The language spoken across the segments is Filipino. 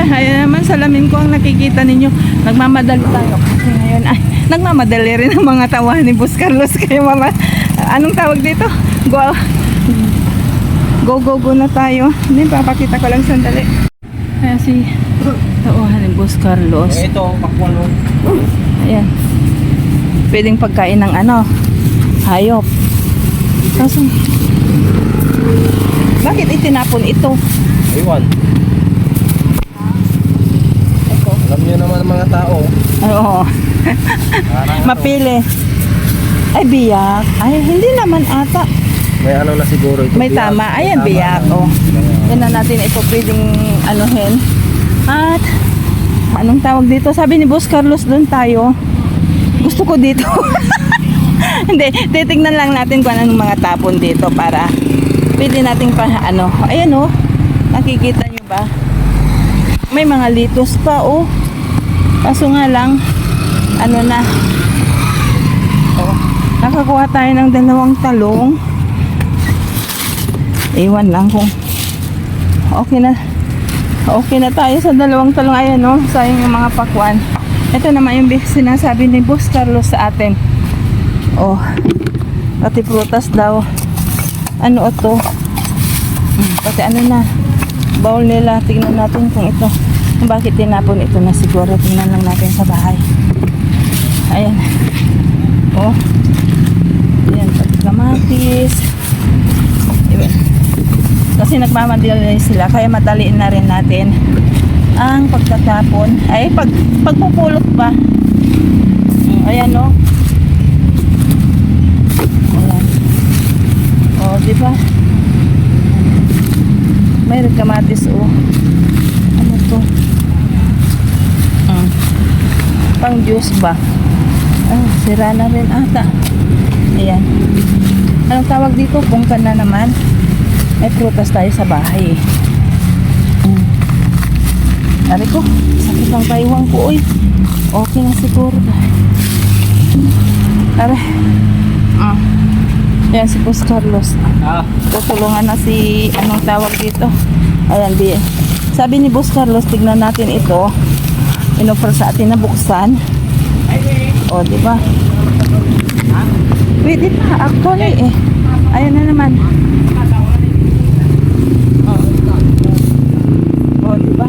Ayan naman, salamin ko ang nakikita ninyo. Nagmamadali tayo kasi ngayon ay nagmamadali rin ang mga tawa ni Boss Carlos. Kaya mama, anong tawag dito? Go na tayo. Hindi, papakita ko lang sandali. Kaya si tawahan ni Boss Carlos. Ito, pakwan mo. Ayan. Pwedeng pagkain ng hayop. Kaso, bakit itinapon ito? Aywan. Ito. Alam nyo naman ang mga tao. Oo. Mapili. Ay, biyak. Ay, hindi naman ata. May ano na siguro ito. May tama. Ayan, biyak. Oh. Yan na natin ito pwedeng anuhin. At, anong tawag dito? Sabi ni Boss Carlos, doon tayo. Gusto ko dito. Hindi, titignan lang natin kung anong mga tapon dito para pwede nating ayan oh. Nakikita nyo ba? May mga litos pa oh. Kaso nga lang, oh, nakakuha tayo ng 2 talong. Iwan lang kung okay na tayo sa 2 talong. Ayan no, sayang yung mga pakwan. Ito naman yung sinasabi ni Boss Carlos sa atin. Oh, pati prutas daw. Ano ito? Pati bowl nila. Tingnan natin kung ito, kung bakit tinapon ito na siguro. Tingnan lang natin sa bahay. Ayan. Oh, ayan, pati kamatis. Kasi nagmamadali sila, kaya madaliin na rin natin ang pagtatapon. Ay, pagpupulot ba? Ayan o. Ayan. O, diba? May kamatis o. Ano to? Pang juice ba? Sira na rin ata. Ayan. Anong tawag dito? Bungkan na naman. May prutas tayo sa bahay. Dari ko, sakit ang kaiwang ko. Uy, okay na siguro. Tara. Ayan si Boss Carlos. Tutulungan na si, anong tawag dito? Ayan, sabi ni Boss Carlos, tignan natin ito. Inoffer sa atin na buksan. O, diba? Pwede pa, actually eh. Ayan na naman. O, diba?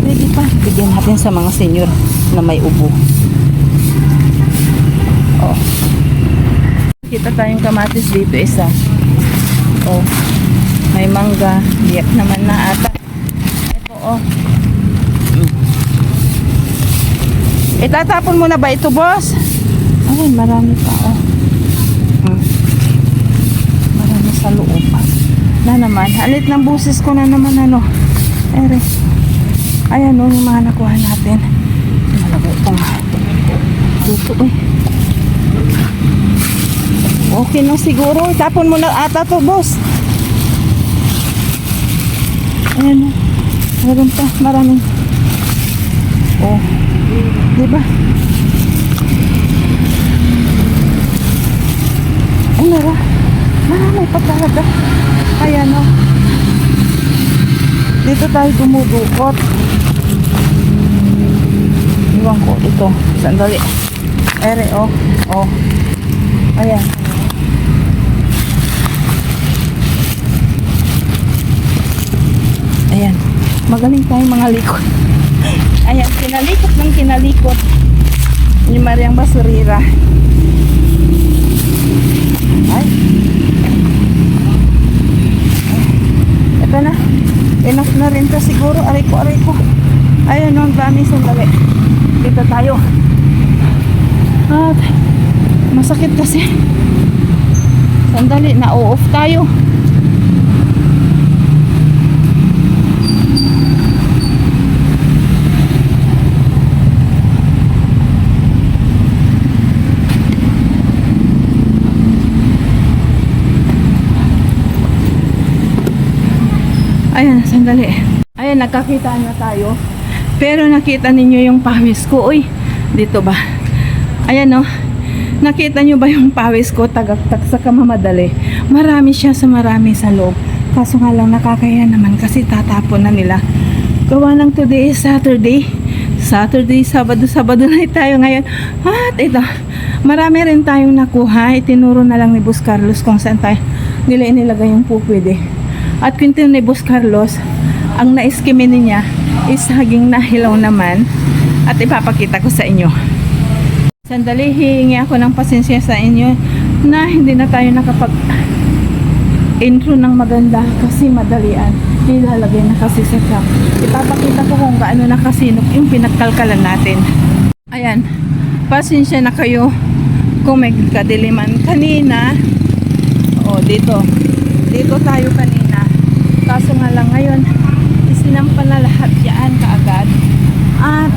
Pwede pa. Bigyan natin sa mga senior na may ubo. O. Kita tayong kamatis dito isa. O. May mangga. Biyak naman na ata. Ito o. Itatapon mo na ba ito, boss? Ay, marami pa o. Marami sa loob. Na naman. Halit ng busis ko na naman Ere. Ayan o, yung mga nakuha natin. Malabo itong dito eh. Okay na siguro. Tapon mo na ata to, boss. Ayan o. Meron pa. Maraming. Oh. Diba? Ano ba? Marami pa talaga. Ayan o. Dito tayo dumudukot. Iwan ko ito. Sandali. Ere o. O. Ayan. Ayan. Magaling tayong mga likod. Ayan. Kinalikot ng kinalikot. Yung Mariang Basurira. Ay. Ito na. Enough na rin to siguro. Aray ko. Ayan o. Ang dami. Sandali. Dito tayo. At masakit kasi. Sandali. Na-off tayo. Ayan, sandali. Ayan, nakakita na tayo. Pero nakita ninyo yung pawis ko. Uy, dito ba? Ayan o. Nakita nyo ba yung pawis ko? Tagaktak sa kamamadali. Marami siya sa marami sa loob. Kaso nga lang nakakaya naman kasi tatapon na nila. Gawa ng today is Saturday. Sabado na tayo ngayon. At ito, marami rin tayong nakuha. Itinuro na lang ni Boss Carlos kung saan tayo nila inilagay yung pupwede. At kwento ni Boss Carlos, ang na-skimin niya is haging nahilaw naman. At ipapakita ko sa inyo. Sandali, hihingi ako ng pasensya sa inyo na hindi na tayo nakapag intro ng maganda kasi madalian. Ilalagay na kasi sa truck. Ipapakita ko kung gaano nakasinok yung pinagkalkalan natin. Ayan, pasensya na kayo kung may kadiliman kanina. O, dito tayo kanina. Kaso nga lang ngayon, isinampan na lahat yan kaagad. At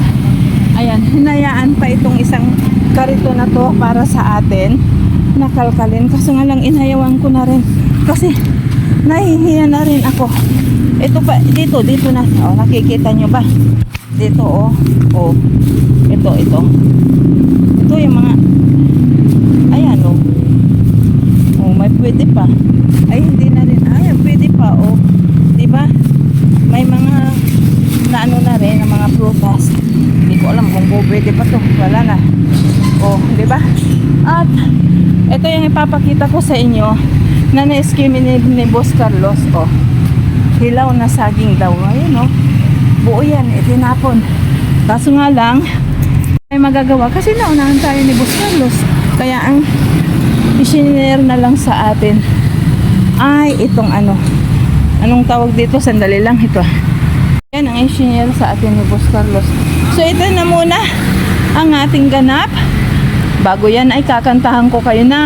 ayan, hinayaan pa itong isang karito na to para sa atin nakalkalin. Kaso nga lang inayawan ko na rin kasi nahihiya na rin ako. Ito pa, dito na. O, nakikita nyo ba? Dito, o. Ito. Ito yung mga, ayan, o. O, may pwede pa. Ay, hindi na rin. Ayan, pwede pa, o. Diba? May mga, naano na rin, ng mga prutas. Hindi ko alam kung pwede pa to. Wala na. O, diba? At, ito yung ipapakita ko sa inyo na na-skimin ni Boss Carlos, o. Hilaw na saging daw. Ayun, buo yan, itinapon. Kaso nga lang, may magagawa kasi naunahan tayo ni Boss Carlos. Kaya ang isinare na lang sa atin ay itong anong tawag dito, sandali lang ito. Yan ang isinare sa atin ni Boss Carlos. So ito na muna ang ating ganap. Bago yan ay kakantahan ko kayo na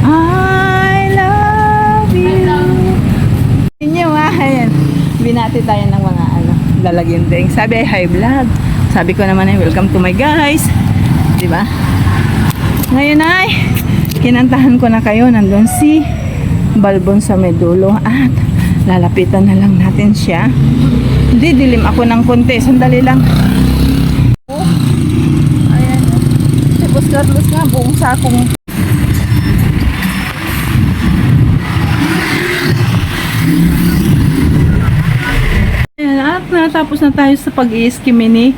I love you. Inyo ayan. Binati tayo ng mga lalagyan ding. Sabi ay hi vlog. Sabi ko naman ay welcome to my guys. Diba? Ngayon ay kinantahan ko na kayo. Nandun si Balbon sa medulo. At lalapitan na lang natin siya. Didilim ako ng konti. Sandali lang. Ayan. Si Boss Carlos nga buong sakong. Ayan, at natapos na tayo sa pag-i-skimini.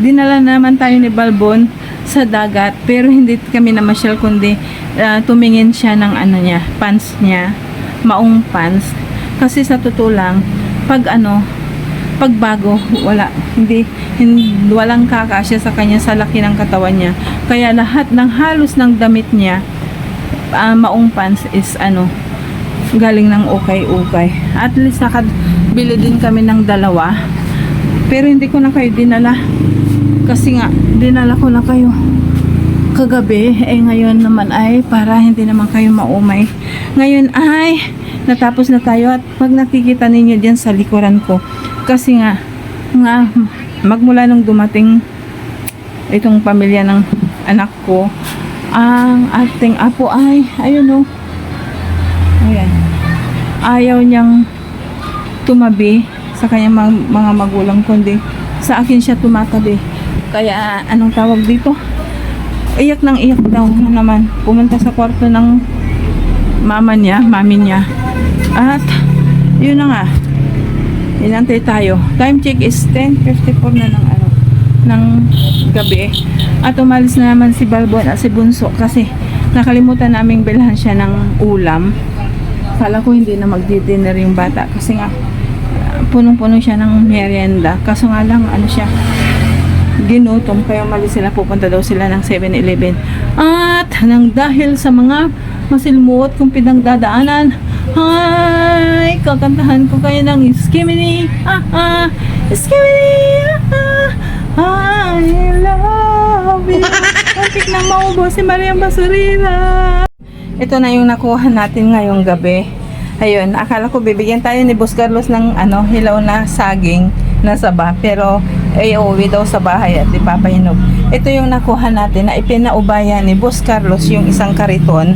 Dinala naman tayo ni Balbon sa dagat, pero hindi kami namasyal kundi tumingin siya ng niya, pants niya, maong pants. Kasi sa totoo lang, pagbago, walang kakasya sa kanya sa laki ng katawan niya. Kaya lahat ng halos ng damit niya, maong pants is galing ng ukay-ukay. At least nakabili din kami ng dalawa. Pero hindi ko na kayo dinala. Kasi nga, dinala ko na kayo kagabi. Ngayon naman ay para hindi naman kayo maumay. Ngayon ay natapos na tayo. At pag nakikita ninyo dyan sa likuran ko, kasi nga magmula nung dumating itong pamilya ng anak ko, ang ating apo ay ayun ayan, ayaw niyang tumabi sa kanyang mga magulang kundi sa akin siya tumatabi. Kaya anong tawag dito, iyak daw naman. Pumunta sa kwarto ng mami niya. At yun na nga, inantay tayo. Time check is 10:54 na ng gabi. At umalis na naman si Balbon at si Bunso kasi nakalimutan naming bilhan siya ng ulam. Kala ko hindi na magdi-dinner yung bata kasi nga punong-puno siya ng merienda. Kaso nga lang siya ginutom kaya umalis sila, pupunta daw sila ng 7-Eleven. At nang dahil sa mga masilmuot kong pinagdadaanan, hi, kakantahan ko kayo ng Skimini, Skimini, I love you. Antik na maubos si Maria Basurira. Ito na yung nakuha natin ngayong gabi. Ayun, akala ko bibigyan tayo ni Boss Carlos ng hilaw na saging na saba, pero uuwi daw sa bahay at ipapahinog. Ito yung nakuha natin na ipinaubaya ni Boss Carlos yung isang kariton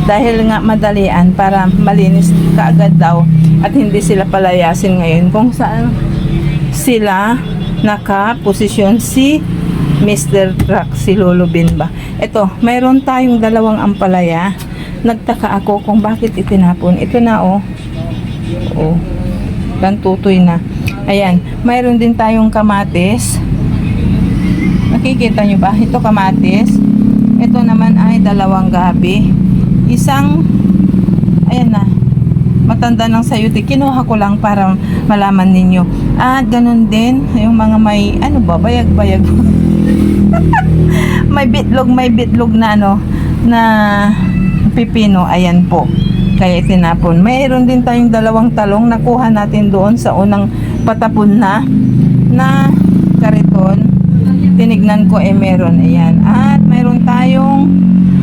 dahil nga madalian para malinis kaagad daw at hindi sila palayasin ngayon kung saan sila nakaposisyon si Mr. Truck, si Lolo Bin ba. Ito, mayroon tayong dalawang ampalaya nagtaka ako kung bakit itinapon. Ito na oh. Oh. Tutoy na. Ayan. Mayroon din tayong kamatis. Nakikita nyo ba? Ito kamatis. Ito naman ay 2 gabi. Isang, ayan na, matanda ng sayuti. Kinuha ko lang para malaman ninyo. At ganun din, yung mga may, ano ba, bayag-bayag. may bitlog na ano, na pipino. Ayan po. Kaya itinapon. Mayroon din tayong 2 talong. Nakuha natin doon sa unang patapon na kariton. Tinignan ko meron. Ayan. At mayroon tayong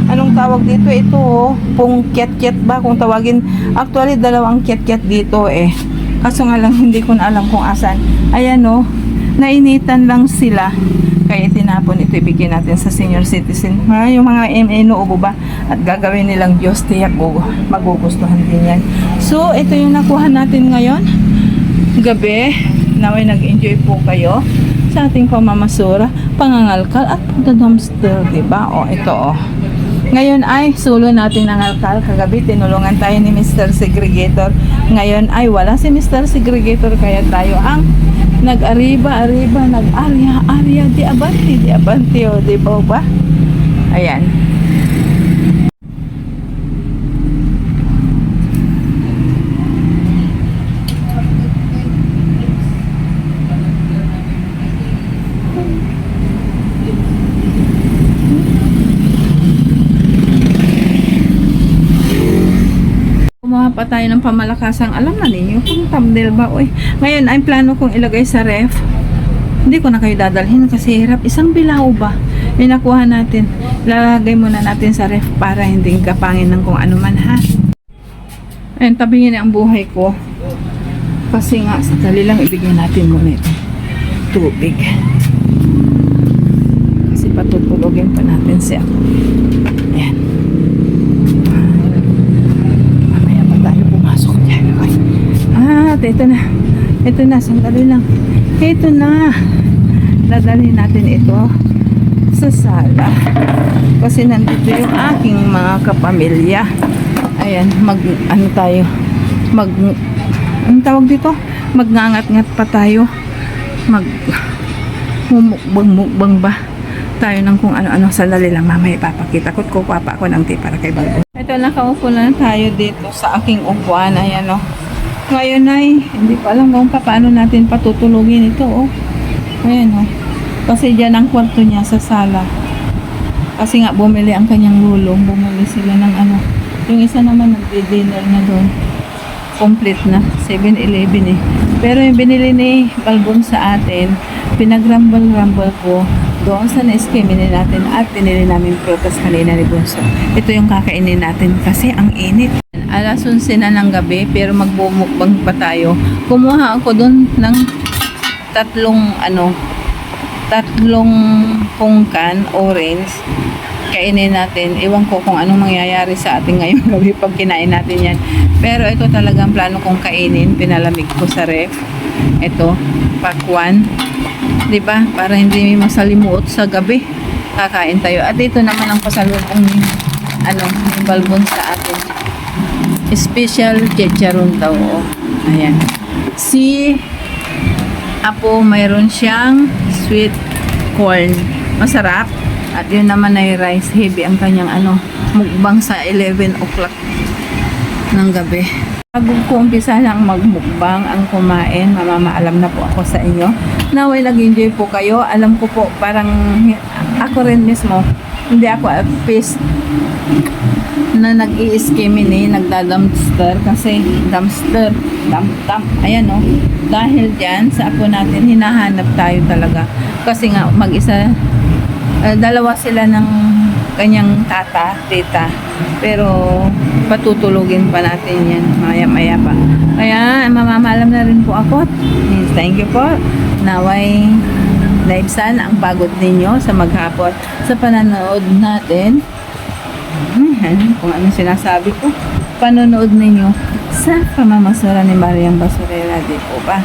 anong tawag dito? Ito oh, pong kiat-kiat ba kung tawagin. Actually 2 kiat-kiat dito kaso nga lang hindi ko na alam kung asan. Ayan oh, nainitan lang sila. Kaya tinapon ito, ibigay natin sa senior citizen. Yung mga inuubo ba at gagawin nilang Diyos, tiyak magugustuhan din yan. So ito yung nakuha natin ngayon gabi. Naway nag-enjoy po kayo sa ating pamamasura, pangangalkal at pagda-dumpster, diba? O, ito o. Ngayon ay sulo natin ang alkal. Kagabi tinulungan tayo ni Mr. Segregator. Ngayon ay wala si Mr. Segregator, kaya tayo ang nag-ariba, nag-arya, di abanti, o, di ba? Ayan. Kumuha pa tayo ng pamalakasang, alam na ninyo kung thumbnail ba, oy. Ngayon ay plano kong ilagay sa ref. Hindi ko na kayo dadalhin kasi hirap. Isang bilao ba nakuha natin, lalagay muna natin sa ref para hindi kapangin ng kung ano man, ha. Ayun, tabingin ang buhay ko kasi nga sa dali lang ibigay natin muna ito tubig kasi patutulogin pa natin siya. Ayan. At ito na, sandali lang. Ito na. Dadalhin natin ito sa sala. Kasi nandito yung aking mga kapamilya. Ayan, anong tawag dito? Magngangat-ngat pa tayo. Mumukbang ba tayo ng kung ano-ano. Sandali lang, mamaya ipapakita ko. Papa ako ng tea para kay Balbo. Ito, nakaupo na tayo dito sa aking upuan. Ayan o. Ngayon ay, hindi pa alam kung paano natin patutulugin ito, oh. Ayan, oh. Kasi dyan ang kwarto niya sa sala. Kasi nga, bumili ang kanyang lulong. Bumili sila ng ano. Yung isa naman, nag-dinner na doon. Complete na. 7-Eleven Pero yung binili ni Balbon sa atin, pinag-rumble ko doon sa na-eskiminin natin at pinili namin prutas kanina ni Bunso. Ito yung kakainin natin kasi ang init. Alas 11 na ng gabi pero magbumukbang pa tayo. Kumuha ako doon ng tatlong pungkan orange. Kainin natin. Iwan ko kung anong mangyayari sa atin ngayong gabi pag kinain natin yan. Pero ito talagang plano kong kainin. Pinalamig ko sa ref. Ito, pakwan. Diba? Para hindi masalimuot sa gabi. Kakain tayo. At ito naman ang pasalubong ni Balbon sa atin. Special chicharon daw. Oh. Ayan. Si Apo, mayroon siyang sweet corn. Masarap. At yun naman ay rice. Heavy ang kanyang mukbang sa 11 o'clock ng gabi. Bago ko umpisa lang magmukbang ang kumain, mamamaalam na po ako sa inyo. Naway nag-enjoy po kayo. Alam ko po, parang ako rin mismo, hindi ako artist na nag-i-skimming nagda-dumpster kasi dumpster, dump. Ayan o. Dahil dyan, sa apo natin, hinahanap tayo talaga. Kasi nga, mag-isa, dalawa sila ng kanyang tita. Pero, patutulugin pa natin yan. Maya pa. Kaya, mamamalam na rin po ako. Thank you po. Naway, naibsan ang pagod ninyo sa maghapon sa pananood natin. Kung anong sinasabi ko, panonood ninyo sa pamamasura ni Mariang Basurera, di po ba?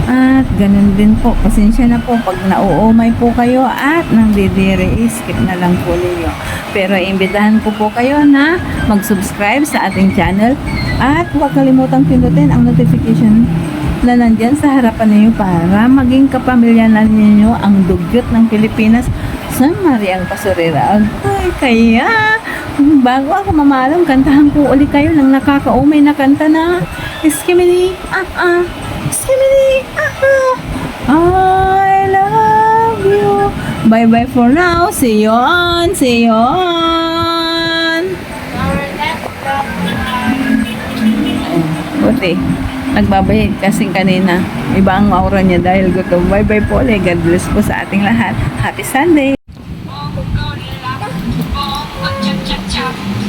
At ganun din po, pasensya na po pag nauumay po kayo at nang didiri, skip na lang po ninyo. Pero imbitahan ko po kayo na mag-subscribe sa ating channel at huwag kalimutang pindutin ang notification na nandyan sa harapan ninyo para maging kapamilya na ninyo ang dugyot ng Pilipinas sa Mariang Basurera. Ay, kaya bago ako mamalam, kantahan ko uli kayo ng nakakaumay na kanta na Skimini, Skimini, I love you. Bye-bye for now. See you on. See you on. Buti. Nagbabayad kasing kanina. Iba ang aura niya dahil gutom. Bye-bye po ulit. God bless po sa ating lahat. Happy Sunday. Cha cha cha.